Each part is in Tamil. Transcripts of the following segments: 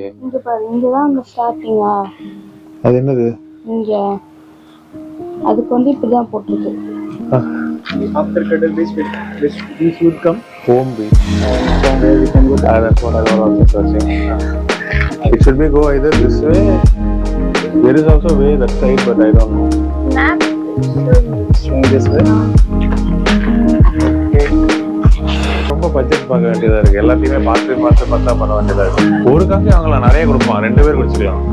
இருக்கு. இங்க பாரு, இங்கதான் அந்த ஸ்டார்டிங்கா. அது என்னது? இங்க அதுக்கு வந்து இப்படிதான் போட்டிருக்கு. After Cuddle Beach, this would come Home beach. from where we can go. That's what I was also searching. It should be go either this way. There is also way that side, but I don't know. Map Showing this way. ரொம்ப பட்ஜெட் பார்க்க வேண்டியதா இருக்கு. எல்லாத்தையுமே பார்த்து பார்த்தா பண்ண வேண்டியதா இருக்கு. ஒரு காஃபி வாங்கலாம், நிறைய கொடுப்பான், 2 பேர் குடிச்சுக்கலாம்.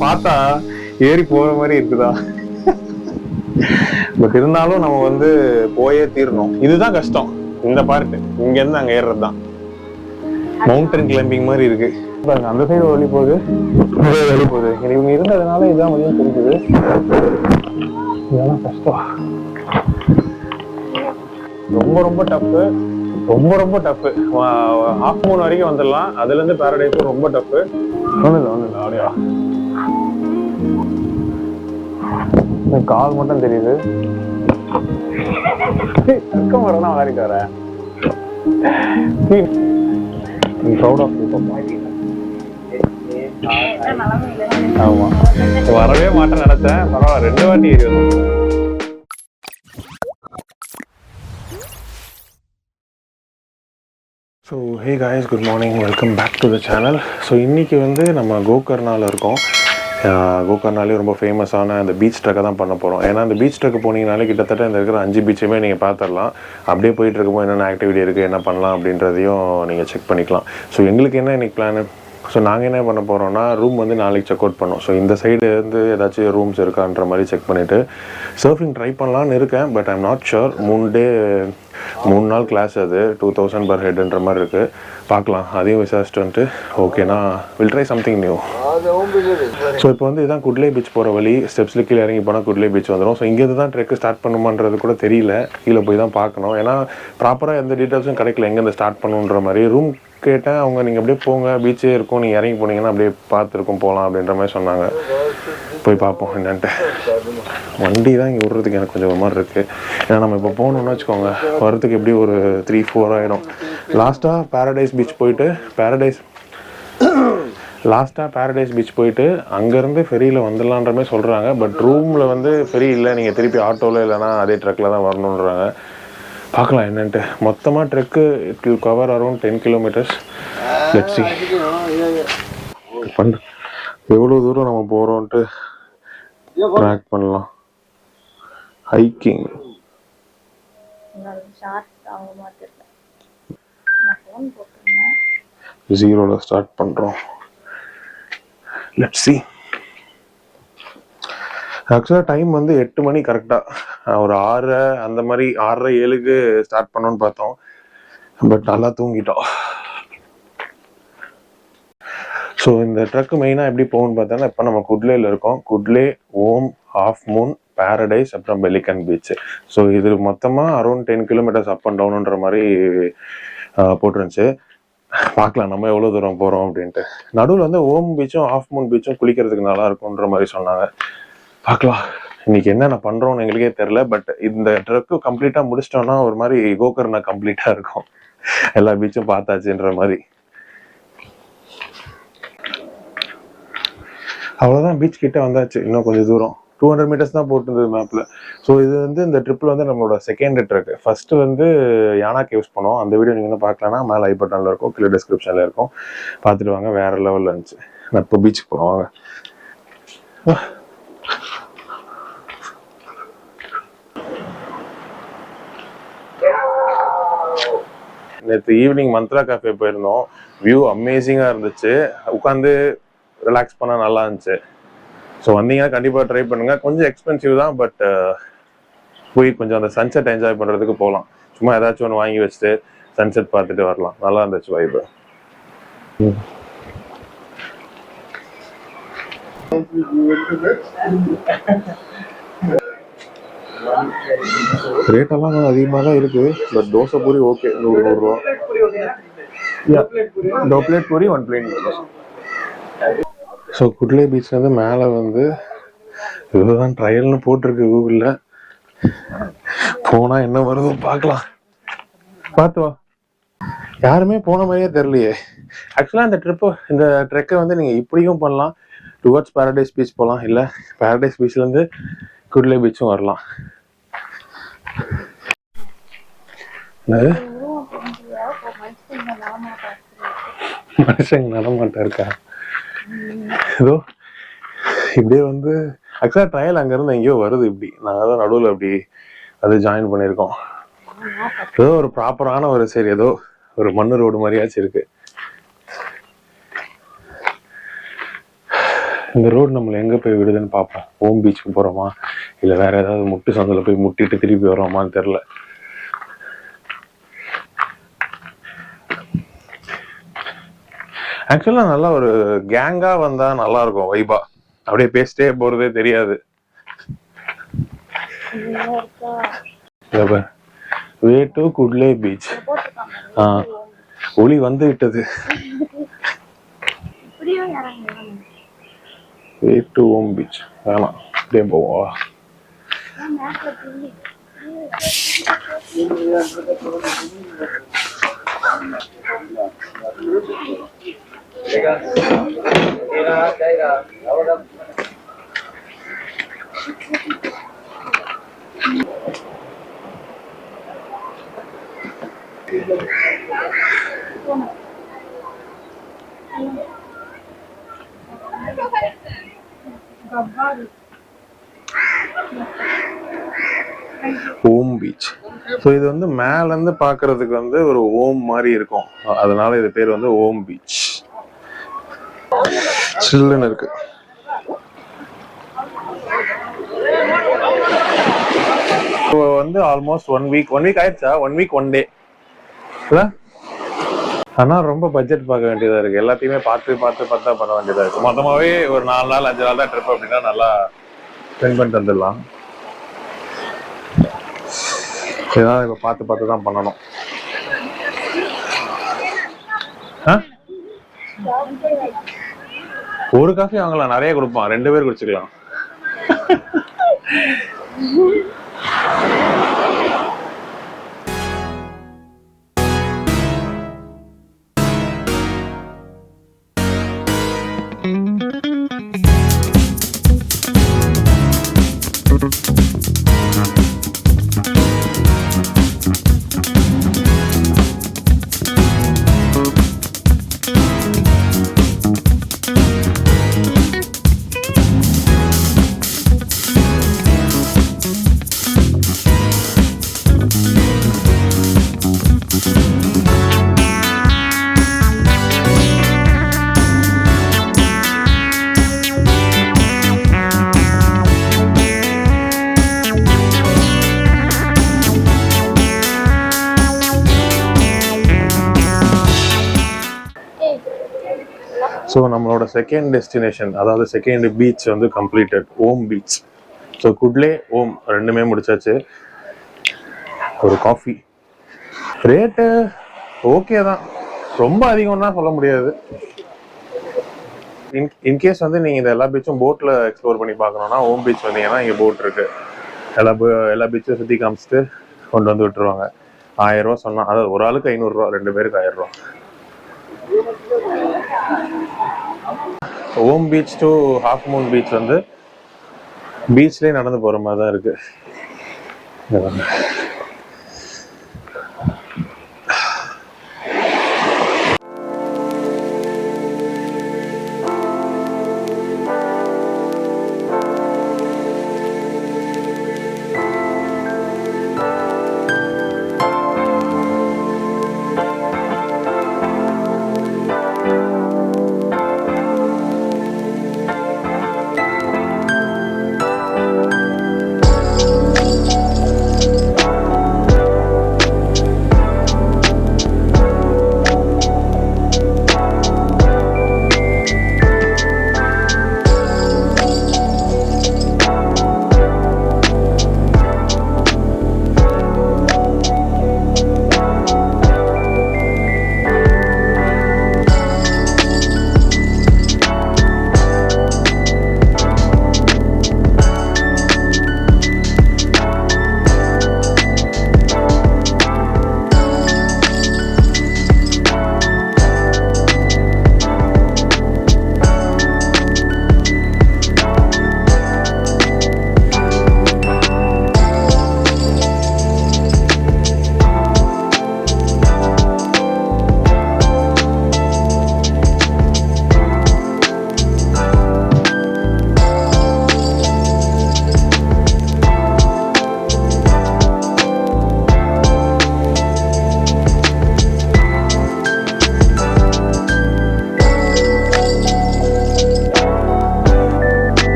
பார்த்தா ஏறி போற மாதிரி இருக்குதா? பட் இருந்தாலும் நம்ம வந்து போயே தீரணும். இதுதான் கஷ்டம். இந்த பார்ட் இங்க இருந்து அங்க ஏறுறதுதான் மவுண்டன் கிளைம்பிங் மாதிரி இருக்கு. பாருங்க, அந்த சைடு வழி போகுது, வழி போகுது. இவங்க இருந்ததுனால இதான் வழியும் தெரிஞ்சுது. இதெல்லாம் கஷ்டம், ரொம்ப ரொம்ப டஃப், ரொம்ப டஃப். ஹாஃப் மூன் வரைக்கும் வந்துடலாம். அதுல இருந்து பாரடைஸும் ரொம்ப டஃப். ஒண்ணுல அப்படியா கால் மட்டும் தெரியுது. வரணும் ஆரிக்கார ஆமா, வரவே மாட்டேன்னு நினைச்சேன். பரவாயில்ல, 2 வாட்டி ஏறி வந்தோம். So hey guys, good morning, welcome back to the channel. So இன்றைக்கி வந்து நம்ம கோகர்னால இருக்கோம். கோகர்னாலே ரொம்ப ஃபேமஸான அந்த பீச் ட்ரக்கை தான் பண்ண போகிறோம். ஏன்னா அந்த பீச் ட்ரக்கு போனீங்கனாலே கிட்டத்தட்ட இந்த இருக்கிற 5 பீச்சுமே நீங்கள் பார்த்துடலாம். அப்படியே போயிட்டு இருக்கும்போது என்னென்ன ஆக்டிவிட்டி இருக்குது, என்ன பண்ணலாம் அப்படின்றதையும் நீங்கள் செக் பண்ணிக்கலாம். ஸோ எங்களுக்கு என்ன இன்றைக்கி பிளானு, ஸோ நாங்கள் என்ன பண்ண போகிறோம்னா, ரூம் வந்து நாளைக்கு செக் அவுட் பண்ணோம். ஸோ இந்த சைடு வந்து ஏதாச்சும் ரூம்ஸ் இருக்கான்ற மாதிரி செக் பண்ணிவிட்டு சர்ஃபிங் ட்ரை பண்ணலான்னு இருக்கேன். But I'm not sure. 3 நாள் கிளாஸ், அது 2000 per ஹெட்ன்ற மாதிரி இருக்குது. பார்க்கலாம், அதையும் விசாரிச்சுட்டு வந்துட்டு ஓகேனா will try something new. So இப்போ வந்து இதுதான் குட்லே பீச் போகிற வழி. ஸ்டெப்ஸில் கீழே இறங்கி போனால் குட்லே பீச் வந்துடும். ஸோ இங்கேருந்து தான் ட்ரெக்கு ஸ்டார்ட் பண்ணுமான்றது கூட தெரியல. கீழே போய் தான் பார்க்கணும். ஏன்னா ப்ராப்பராக எந்த டீட்டெயில்ஸும் கிடைக்கல எங்கேருந்து ஸ்டார்ட் பண்ணுன்ற மாதிரி. ரூம் கேட்டேன், அவங்க நீங்கள் அப்படியே போங்க, பீச்சே இருக்கும், நீங்கள் இறங்கி போனீங்கன்னா அப்படியே பார்த்துருக்கும் போகலாம் அப்படின்ற மாதிரி சொன்னாங்க. போய் பார்ப்போம் என்னன்ட்டு. வண்டி தான் இங்கே விடுறதுக்கு எனக்கு கொஞ்சம் ஒரு மாதிரி இருக்குது. ஏன்னா நம்ம இப்போ போகணுன்னு வச்சுக்கோங்க, வரத்துக்கு எப்படி ஒரு 3-4 ஆகிடும். லாஸ்ட்டாக பேரடைஸ் பீச் போயிட்டு அங்கேருந்து ஃபெரியில் வந்துடலான்ற மாதிரி சொல்கிறாங்க. பட் ரூமில் வந்து ஃபெரி இல்லை, நீங்கள் திருப்பி ஆட்டோவில் இல்லைனா அதே ட்ரக்கில் தான் வரணுன்றாங்க. பார்க்கலாம் என்னன்ட்டு. மொத்தமாக Trek it will cover around 10 kilometers. Let's see எவ்வளோ தூரம் நம்ம போகிறோன்ட்டு ட்ராக் பண்ணலாம். ஹைக்கிங் ஜீரோவில் ஸ்டார்ட் பண்ணுறோம். Let's see. ஆக்சுவலாக டைம் வந்து 8 மணி கரெக்டாக, ஒரு 6 அந்த மாதிரி 6:30-7க்கு ஸ்டார்ட் பண்ணோன்னு பார்த்தோம். பட் நல்லா தூங்கிட்டோம். ஸோ இந்த ட்ரக்கு மெயினாக எப்படி போகும்னு பார்த்தோன்னா, இப்போ நம்ம குட்லேயில் இருக்கோம். குட்லே, ஓம், ஹாஃப் மூன், பேரடைஸ், அப்புறம் பெலிகன் பீச். ஸோ இது மொத்தமாக அரௌண்ட் 10 kilometers அப் அண்ட் டவுனுன்ற மாதிரி போட்டுருந்துச்சு. பார்க்கலாம் நம்ம எவ்வளோ தூரம் போகிறோம் அப்படின்ட்டு. நடுவில் வந்து ஓம் பீச்சும் ஹாஃப் மூன் பீச்சும் குளிக்கிறதுக்கு நல்லா இருக்குன்ற மாதிரி சொன்னாங்க. பார்க்கலாம் இன்னைக்கு என்னென்ன பண்ணுறோன்னு எங்களுக்கே தெரில. பட் இந்த ட்ரக்கு கம்ப்ளீட்டாக முடிச்சிட்டோன்னா ஒரு மாதிரி கோகர்னா கம்ப்ளீட்டாக இருக்கும், எல்லா பீச்சும் பார்த்தாச்சுன்ற மாதிரி. அவ்வளோதான், பீச் கிட்ட வந்தாச்சு. இன்னும் கொஞ்சம் தூரம், 200 meters தான் போட்டுருந்தது மேப்பில். ஸோ இது வந்து இந்த ட்ரிப்பில் வந்து நம்மளோட செகண்ட் ட்ரக்கு. ஃபர்ஸ்ட்டு வந்து யானா கேவ்ஸ் போனோம். அந்த வீடியோ நீங்கள் இன்னும் பார்க்கலன்னா மேலே ஐ பட்டனில் இருக்கும், கீழே டிஸ்கிரிப்ஷனில் இருக்கும், பார்த்துட்டு வாங்க. வேறு லெவலில் இருந்துச்சு. நான் இப்போ பீச்சுக்கு போகிறோம் வாங்க. நேற்று ஈவினிங் மந்த்ரா கேஃபே போயிருந்தோம். வியூ அமேசிங்காக இருந்துச்சு. உட்காந்து ரிலாக்ஸ் பண்ணால் நல்லா இருந்துச்சு. ஸோ வந்தீங்கன்னா கண்டிப்பாக ட்ரை பண்ணுங்கள். கொஞ்சம் எக்ஸ்பென்சிவ் தான், பட் போய் கொஞ்சம் அந்த சன்செட் என்ஜாய் பண்ணுறதுக்கு போகலாம். சும்மா ஏதாச்சும் ஒன்று வாங்கி வச்சுட்டு சன்செட் பார்த்துட்டு வரலாம். நல்லா இருந்துச்சு வைபு. ரேட்டெல்லாம் கொஞ்சம் அதிகமாக தான் இருக்குது. பட் தோசை பூரி ஓகே, 100 ரூபா. Two plate puri 1 plate. So Kudle பீச்லேருந்து மேலே வந்து இதுதான் ட்ரையல்னு போட்டிருக்கு கூகுளில். போனால் என்ன வருதோ பார்க்கலாம். பார்த்து வா. யாருமே போன மாதிரியே தெரியலையே. ஆக்சுவலாக இந்த ட்ரெக்கை வந்து நீங்கள் இப்படியும் பண்ணலாம். டுவர்ட்ஸ் பேரடைஸ் பீச் போகலாம், இல்லை பேரடைஸ் பீச்லேருந்து குட்லே பீச்சும் வரலாம். மனுஷங்க நடமாட்டம் இருக்கா? ஏதோ இப்படியே வந்து ஆக்சுவலாக ட்ரையல் அங்கேருந்து எங்கேயோ வருது. இப்படி நாங்கள் தான் நடுவில் அப்படி அது ஜாயின் பண்ணியிருக்கோம். ஏதோ ஒரு ப்ராப்பரான ஒரு சரி ஏதோ ஒரு மண்ணு ரோடு மாதிரியாச்சும் இருக்கு. இந்த ரோடு நம்மளை எங்கே போய் விடுதுன்னு பார்ப்போம். ஓம் பீச்சுக்கு போகிறோமா, இல்லை வேற ஏதாவது முட்டு சந்தில் போய் முட்டிட்டு திருப்பி வரோமான்னு தெரில. ஆக்சுவலாக நல்லா ஒரு கேங்காக வந்தால் நல்லா இருக்கும். வைபா அப்படியே பேசிட்டே போகிறதே தெரியாது. Way to குட்லே beach. ஒளி வந்து விட்டது. வே டு ஓம் பீச் வேணாம், அப்படியே போவா. ஓம் பீச். ஸோ இது வந்து மேலேருந்து பார்க்கறதுக்கு வந்து ஒரு ஓம் மாதிரி இருக்கும், அதனால இது பேர் வந்து ஓம் பீச். சில்லுன்னு இருக்கு. இப்போ வந்து ஆல்மோஸ்ட் 1 வீக் ஆயிடுச்சா? 1 வீக் 1 டே இல்லை. ஆனால் ரொம்ப பட்ஜெட் பார்க்க வேண்டியதாக இருக்குது. எல்லாத்தையுமே பார்த்து பண்ண வேண்டியதாக இருக்குது. மொத்தமாகவே ஒரு 4 நாள் 5 நாள் தான் ட்ரிப் அப்படின்னா நல்லா ஸ்பெண்ட் பண்ணிட்டு வந்துடலாம். இதெல்லாம் இப்போ பார்த்து தான் பண்ணணும். ஒரு காஃபி வாங்கலாம், நிறைய கொடுப்பான், 2 பேர் குடிச்சுக்கலாம். ஸோ நம்மளோட செகண்ட் டெஸ்டினேஷன், அதாவது செகண்ட் பீச் வந்து கம்ப்ளீட்டட், ஓம் பீச். ஸோ குட்லே ஓம் ரெண்டுமே முடிச்சாச்சு. ஒரு காஃபி. ரேட்டு ஓகே தான், ரொம்ப அதிகம்னா சொல்ல முடியாது. இன்கேஸ் வந்து நீங்கள் இந்த எல்லா பீச்சும் போட்டில் எக்ஸ்ப்ளோர் பண்ணி பார்க்கணுன்னா ஓம் பீச் வந்தீங்கன்னா இங்கே போட் இருக்குது. எல்லா பீச்சும் சுற்றி காமிச்சிட்டு கொண்டு வந்து விட்டுருவாங்க. 1000 ரூபா சொன்னால், அதாவது ஒரு ஆளுக்கு 500 ரூபா, 2 பேருக்கு 1000 ரூபா. Om beach to half moon beach வந்து பீச்லேயே நடந்து போகிற மாதிரி தான் இருக்குது.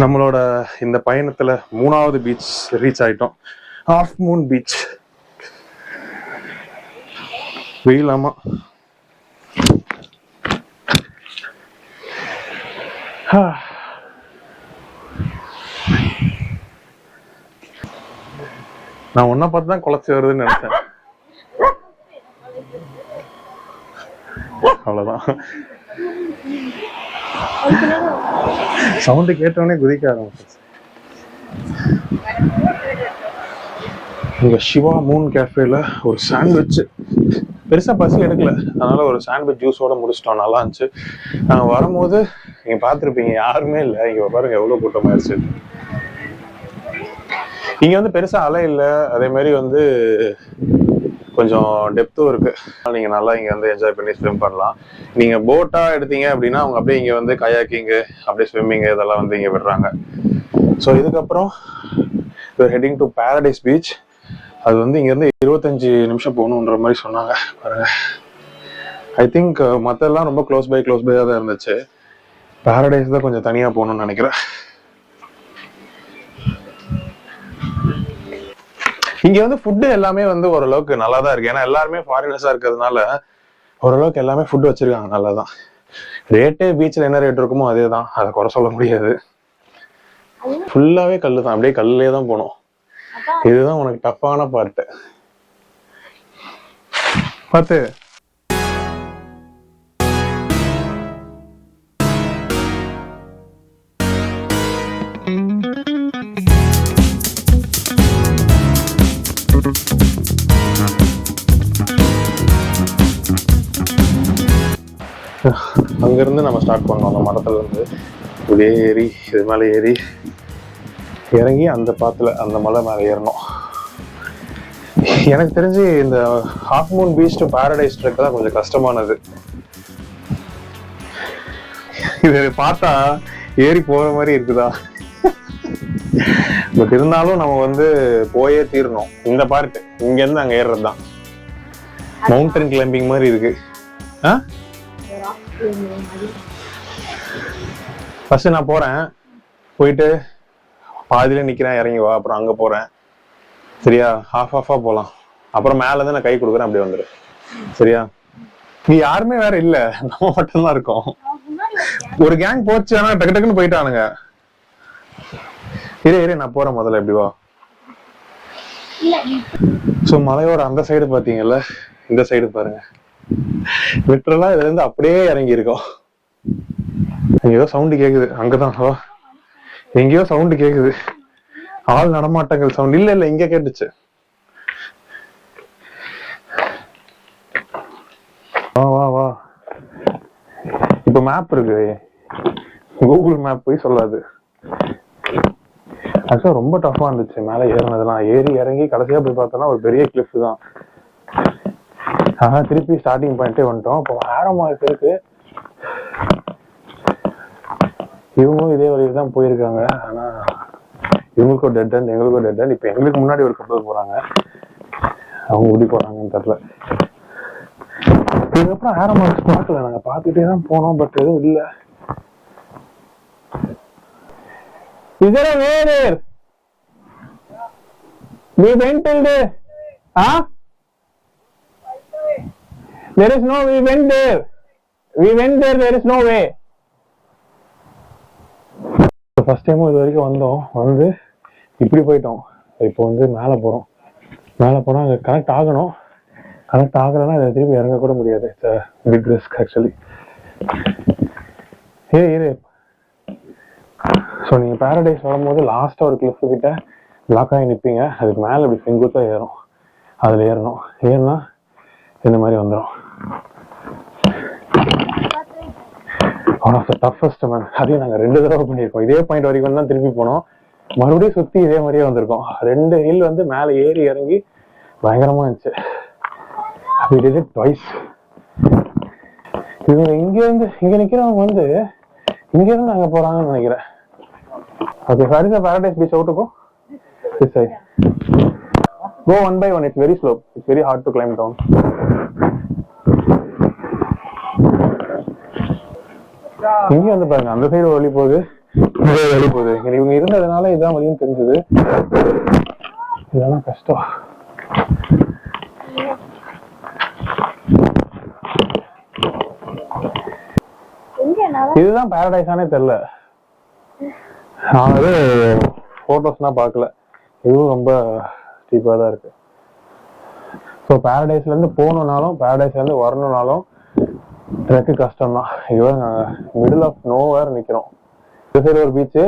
நம்மளோட இந்த பயணத்துல 3வது பீச் ரீச் ஆயிட்டோம். Half moon beach. வெயிலாமா? நான் ஒன்ன பார்த்து தான் குழச்சி வருதுன்னு நினைச்சேன். அவ்வளவுதான். சவுண்டு கேட்டோடனே குதிக்க ஆரம்பிச்சு. இங்க சிவா மூன் கேஃபேல ஒரு சாண்ட்விச். பெருசா பசி எடுக்கல, அதனால ஒரு சாண்ட்விச் ஜூஸோட முடிச்சிட்டோம். நல்லா இருந்துச்சு. நாங்க வரும்போது நீங்க பாத்துருப்பீங்க, யாருமே இல்லை. இங்க பாருங்க எவ்வளவு கூட்டமாயிருச்சு. இங்க வந்து பெருசா அலை இல்லை, அதே மாதிரி வந்து கொஞ்சம் டெப்த்தும் இருக்கு. நீங்க நல்லா இங்க வந்து என்ஜாய் பண்ணி ஸ்விம் பண்ணலாம். நீங்க போட்டா எடுத்தீங்க அப்படின்னா அவங்க அப்படியே இங்க வந்து கயாக்கிங்கு, அப்படியே ஸ்விம்மிங் இதெல்லாம் வந்து இங்க விடுறாங்க. ஸோ இதுக்கப்புறம் ஹெட்டிங் டு பாரடைஸ் பீச். அது வந்து இங்க இருந்து 25 நிமிஷம் போகணுன்ற மாதிரி சொன்னாங்க. பாருங்க, ஐ திங்க் மற்றெல்லாம் ரொம்ப க்ளோஸ் பையாக தான் இருந்துச்சு. பாரடைஸ் தான் கொஞ்சம் தனியா போகணும்னு நினைக்கிறேன். இங்க வந்து ஃபுட்டு எல்லாமே வந்து ஓரளவுக்கு நல்லா தான் இருக்கு. ஏன்னா எல்லாருமே ஃபாரினர்ஸா இருக்கிறதுனால ஓரளவுக்கு எல்லாமே ஃபுட்டு வச்சிருக்காங்க, நல்லா தான். ரேட்டே பீச்சில் என்ன ரேட் இருக்குமோ அதே தான், அதை குறை சொல்ல முடியாது. ஃபுல்லாவே கல்லு தான், அப்படியே கல்லே தான் போகணும். இதுதான் உனக்கு டஃப்பான பார்ட்டு. பார்த்து அங்கிருந்து நம்ம ஸ்டார்ட் பண்ணோம். அந்த மரத்துல இருந்து இப்படியே ஏறி இது மேலே ஏறி இறங்கி அந்த பாத்துல அந்த மலை மேலே ஏறணும். எனக்கு தெரிஞ்சு இந்த half moon beach to Paradise trek தான் கொஞ்சம் கஷ்டமானது. இது பார்த்தா ஏறி போற மாதிரி இருக்குதா? பட் இருந்தாலும் நம்ம வந்து போயே தீரணும். இந்த பார்ட் இங்க இருந்து அங்க ஏறுறது தான் மவுண்டன் கிளைம்பிங் மாதிரி இருக்கு. ஃபர்ஸ்ட் நான் போறேன், போயிட்டு பாதியில நிக்கிறேன், இறங்கி வா, அப்புறம் அங்க போறேன். சரியா? ஹாஃபா போலாம். அப்புறம் மேல இருந்து நான் கை கொடுக்குறேன், அப்படி வந்துரு. சரியா? நீ யாருமே வேற இல்ல, நம்ம மட்டும் தான் இருக்கோம். ஒரு கேங் போச்சு, ஆனா டக்கு டக்குன்னு போயிட்டானுங்க. இரு நான் போறேன் முதல்ல, எப்படி வா. சோ மலையோட அந்த சைடு பாத்தீங்கல்ல, இந்த சைடு பாருங்க. லிட்டரலா இதுல இருந்து அப்படியே இறங்கி இருக்கோம். எங்கேயோ சவுண்டு கேக்குது, அங்கதான் எங்கேயோ சவுண்டு கேக்குது. ஆள் நடமாட்டங்கள் சவுண்ட். இல்ல இங்க கேட்டுச்சு. வா இப்ப மேப் இருக்கு, கூகுள் மேப் போய் சொல்லாது. ஆக்சுவலா ரொம்ப டஃபா இருந்துச்சு மேல ஏறினதுலாம். ஏறி இறங்கி கடைசியா போய் பார்த்தோம்னா ஒரு பெரிய கிளிஃப் தான். திருப்பி ஸ்டார்டிங் பாயிண்டே வந்துட்டோம். இப்போ ஆரமாக இருக்கு. இவங்களும் இதே வழியில தான் போயிருக்காங்க. ஆனா இவங்களுக்கும் டெட் அண்ட் எங்களுக்கும் டெட் அண்ட். இப்ப எங்களுக்கு முன்னாடி ஒரு கப்பல் போறாங்க, அவங்க எப்படி போறாங்கன்னு தெரியல. இதுக்கப்புறம் ஆரமாக பார்க்கல, நாங்க பார்த்துட்டே தான் போனோம், பட் எதுவும் இல்ல. இதர வேறு we went till there. There is no, we went there, there is no way. First டைமும் இது வரைக்கும் வந்தோம், வந்து இப்படி போயிட்டோம். இப்போ வந்து மேலே போகிறோம். மேலே போனால் அங்கே கனெக்ட் ஆகணும். கனெக்ட் ஆகலைன்னா இதை திருப்பி இறங்க கூட முடியாது. It's big risk actually. இரு ஸோ நீங்கள் பாரடைஸ் வரும்போது லாஸ்ட்டாக ஒரு கிளிஃப் கிட்ட பிளாக் ஆகி நிற்பீங்க. அதுக்கு மேலே இப்படி செங்குத்தாக ஏறும். அதில் ஏறினா இந்த மாதிரி வந்துடும். One of the toughest man. அதையும் நாங்கள் 2 தடவை பண்ணியிருக்கோம். இதே பாயிண்ட் வரைக்கும் தான் திருப்பி போனோம், மறுபடியும் சுற்றி இதே மாதிரியே வந்திருக்கோம். 2 ஹில் வந்து மேலே ஏறி இறங்கி பயங்கரமாக இருந்துச்சு. We did it twice. இவங்க இங்கே நிற்கிறவங்க வந்து இங்கேருந்து அங்கே போகிறாங்கன்னு நினைக்கிறேன். Okay, where is the paradise beach? How to go? This side. Go one by one. It's very slow. It's very hard to climb down. இங்கே வந்து பாருங்க, அந்த சைடு வழி போகுது, வழி போகுது. இவங்க இருந்ததுனால இதுதான் வழியும் தெரிஞ்சது. இதெல்லாம் கஷ்டம். இதுதான் பாரடைஸானே தெரியல. நான் வந்து போட்டோஸ்லாம் பார்க்கல. இதுவும் ரொம்ப ஸ்டீப்பாக தான் இருக்கு. ஸோ பாரடைஸ்ல இருந்து போகணுன்னாலும் பாரடைஸ்ல இருந்து வரணும்னாலும் ட்ரெக்கு கஷ்டம்தான். இவன் மிடில் ஆஃப் நோவேர் நிற்கிறோம். இந்த சைடு ஒரு பீச்சு,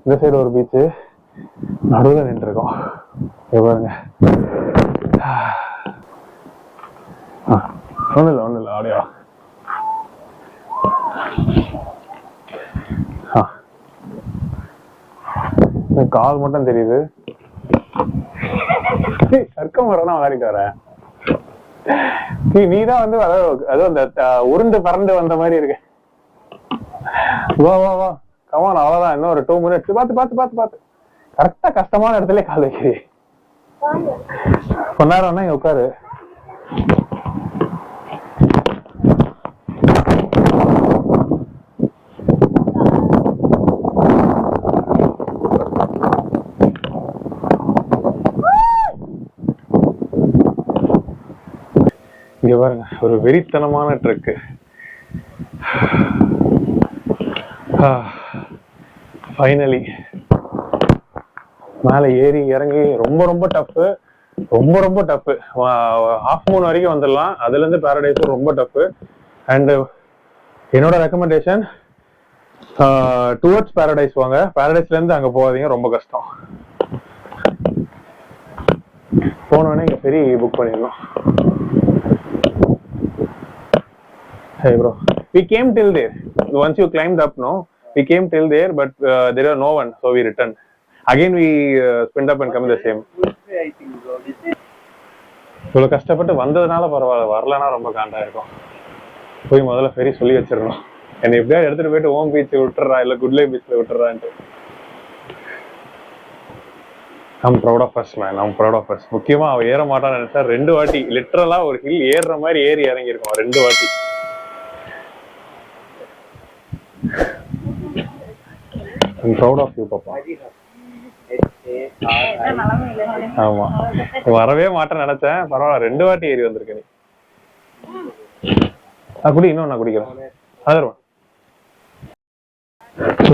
இந்த சைடு ஒரு பீச்சு, நடுவில் நின்றுருக்கோம். பாருங்க. ஒன்றும் இல்லை அப்படியா. கால் மட்டும் தெரியுது. சர்க்கம் வரனா விளையாடிட்டு வரேன். நீதான் வந்து அதுவும் அந்த உருண்டு பறந்து வந்த மாதிரி இருக்கு. வா வா வா கமான். அவ்வளவுதான், இன்னும் ஒரு 2 minutes. பார்த்து கரெக்டா கஷ்டமான இடத்துல கால் வைக்கிறீ. கொஞ்ச நேரம்னா இங்க உட்காரு. இங்க பாருங்க, ஒரு வெறித்தனமான ட்ரெக்கு. ஃபைனலி மேல ஏறி இறங்கி ரொம்ப டஃப். ரொம்ப டஃப். ஹாஃப் மூன் வரைக்கும் வந்துடலாம். அதுல இருந்து பாரடைஸும் ரொம்ப டஃப். அண்ட் என்னோட ரெக்கமெண்டேஷன் டுவர்ட்ஸ் பாரடைஸ் வாங்க. பாரடைஸ்ல இருந்து அங்க போகாதீங்க, ரொம்ப கஷ்டம். போனோடனே இங்க ஃபெரி புக் பண்ணிடணும். Hey bro, we came till there. Once you climbed up, no, we came till there, but there are no one, so we returned. Again we spent up and come the same. இவ்வளவு கஷ்டப்பட்டு வந்ததுனால பரவாயில்ல, வரலன்னா ரொம்ப காண்டா இருக்கும். போய் முதல்ல ஃபெரி சொல்லி வச்சிடணும், என்னை எப்படியா எடுத்துட்டு போயிட்டு ஓம் பீச் விட்டுறா இல்ல குட்லே பீச்ல விட்டுறான்ட்டு. I'm proud of us, man. I'm proud of us. முக்கியமா அவ ஏற மாட்டான்னு நினைச்சா 2 வாட்டி லிட்டரலா ஒரு ஹில் ஏறுற மாதிரி ஏறி இறங்கி இருக்கோம் 2 வாட்டி. I'm proud of you, Papa. ஆமா, வரவே மாட்டேன்னு நினைச்சேன். பரவாயில்ல, 2 வாட்டி ஏறி வந்திருக்கேன். நீ குடி, இன்னும் நான் குடிக்கிறேன். அதர்வன்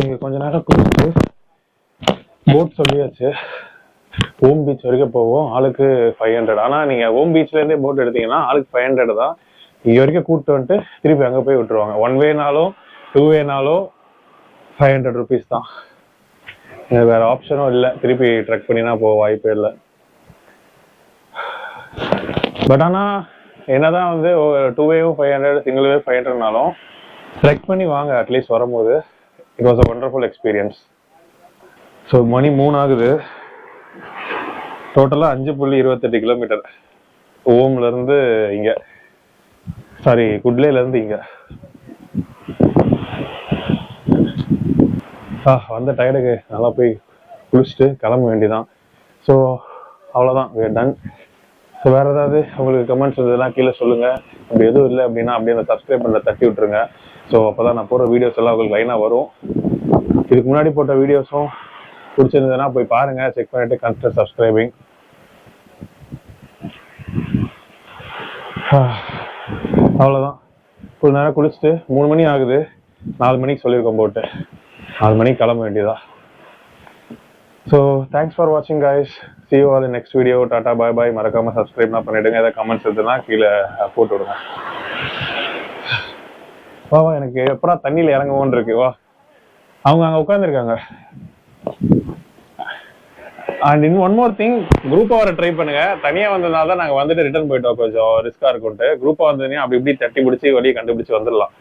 இங்க கொஞ்ச நேரம் குடிச்சிட்டு போட் சொல்லியாச்சு. ஓம் பீச் வரைக்கும் போவோம். ஆளுக்கு 500. ஆனா நீங்க ஓம் பீச்ல இருந்தே போட் எடுத்தீங்கன்னா ஆளுக்கு 500 தான். இங்க வரைக்கும் கூப்பிட்டு வந்துட்டு திருப்பி அங்க போய் விட்டுருவாங்க. 1 வேனாலும் 2 வேனாலும் 500 rupees தான். வேற ஆப்ஷனும் இல்லை. திருப்பி ட்ரெக் பண்ணினா போக வாய்ப்பே இல்லை. பட் ஆனா என்னதான் வந்து 2 வேவும் 500, சிங்கிள் வேவ் 500னாலும் ட்ரெக் பண்ணி வாங்க. அட்லீஸ்ட் வரும்போது it was a wonderful experience. So மணி 3 ஆகுது. டோட்டலா 5.28 கிலோமீட்டர் ஓம்ல இருந்து இங்க, சாரி குட்லேல இருந்து இங்க. வந்த டயர்டுக்கு நல்லா போய் குளிச்சுட்டு கிளம்ப வேண்டியதான். ஸோ அவ்வளோதான், we are done. ஸோ வேறு ஏதாவது உங்களுக்கு கமெண்ட்ஸ் இருந்ததுலாம் கீழே சொல்லுங்கள். அப்படி எதுவும் இல்லை அப்படின்னா அப்படியே அந்த சப்ஸ்கிரைப் பண்ண தட்டி விட்டுருங்க. ஸோ அப்போ தான் நான் போடுற வீடியோஸ் எல்லாம் உங்களுக்கு லைனாக வரும். இதுக்கு முன்னாடி போட்ட வீடியோஸும் பிடிச்சிருந்ததுன்னா போய் பாருங்கள், செக் பண்ணிவிட்டு கன்சிடர் சப்ஸ்கிரைபிங். அவ்வளோதான், கொஞ்ச நேரம் குளிச்சுட்டு 3 மணி ஆகுது. 4 மணிக்கு சொல்லியிருக்கோம் போட்டு, 4 மணிக்கு கிளம்ப வேண்டியதா. ஸோ தேங்க்ஸ் ஃபார் வாட்சிங் guys. see you all in next video. டாடா பாய் பாய். மறக்காம சப்ஸ்கிரைப்லாம் பண்ணிடுங்க. ஏதாவது கமெண்ட்ஸ் இருந்ததுன்னா கீழே போட்டு விடுங்க. வா வா, எனக்கு எப்படா தண்ணியில் இறங்குவோன்னு இருக்கு. வா, அவங்க அங்கே உட்காந்துருக்காங்க. And in one more thing, குரூப்பாக வர ட்ரை பண்ணுங்க. தனியாக வந்ததுனால தான் நாங்கள் வந்துட்டு ரிட்டர்ன் போயிட்டோம். கொஞ்சம் ரிஸ்காக இருக்கும்ட்டு. குரூப்பாக வந்ததுன்னா அப்படி இப்படி தட்டி பிடிச்சி வழியை கண்டுபிடிச்சி வந்துடலாம்.